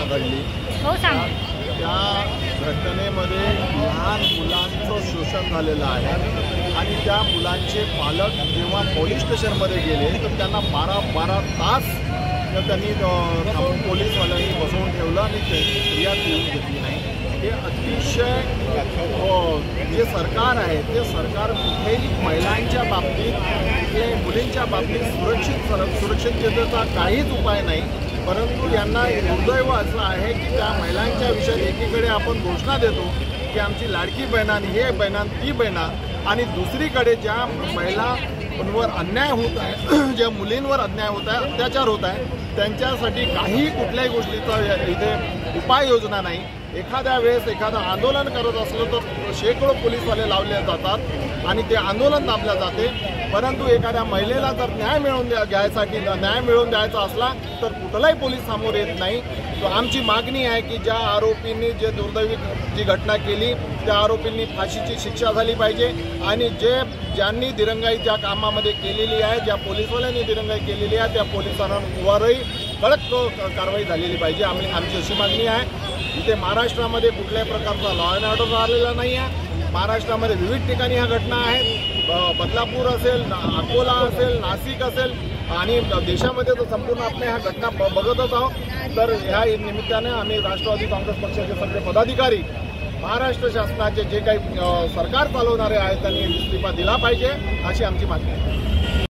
घडली त्या घटनेमध्ये लहान मुलांचं शोषण झालेलं आहे आणि त्या मुलांचे पालक जेव्हा पोलीस स्टेशनमध्ये गेले तर त्यांना 12 तास त्यांनी पोलीसवाल्यांनी बसवून ठेवलं आणि त्यांची फिर्याद देऊन घेतली नाही। हे अतिशय जे सरकार आहे ते सरकार कुठेही महिलांच्या बाबतीत कुठल्याही मुलींच्या बाबतीत सुरक्षिततेचा काहीच उपाय नाही, परंतु यांना दुर्दैव असं आहे की त्या महिलांच्या विषयात एकीकडे आपण घोषणा देतो की आमची लाडकी बहिण आणि हे बहिणा ती बहिणा, आणि दुसरीकडे ज्या महिलांवर अन्याय होत आहे, ज्या मुलींवर अन्याय होत आहे, अत्याचार होत आहे, त्यांच्यासाठी कुठल्याही गोष्टीचा इथे उपाययोजना नाही। एखाद्या वेळेस एखादं आंदोलन करत असलं तर शेकडो पोलीसवाले लावले जातात आणि ते आंदोलन दाबले जाते, परंतु एखाद्या महिलेला जर न्याय मिळवून द्यायचा असला तर कुठलाही पोलीस समोर येत नाही। तो आमची मागणी आहे की ज्या आरोपींनी जे दुर्दैवी जी घटना केली त्या आरोपींनी फाशीची शिक्षा झाली पाहिजे आणि ज्यांनी दिरंगाई ज्या कामामध्ये केलेली आहे, ज्या पोलीसवाल्यांनी दिरंगाई केलेली आहे त्या पोलिसांवरही कडक कारवाई झालेली पाहिजे। आमची अशी मागणी आहे। इथे महाराष्ट्रामध्ये कुठल्याही प्रकारचा लॉ अँड ऑर्डर राहिलेला नाही आहे। महाराष्ट्रामध्ये विविध ठिकाणी ह्या घटना आहेत, बदलापूर असेल, अकोला असेल, नाशिक असेल आणि देशामध्ये तर संपूर्ण आपण ह्या घटना बघतच आहोत। तर ह्या निमित्ताने आम्ही राष्ट्रवादी काँग्रेस पक्षाचे सगळे पदाधिकारी महाराष्ट्र शासनाचे जे काही सरकार चालवणारे आहेत त्यांनी इस्तीफा दिला पाहिजे अशी आमची मागणी आहे।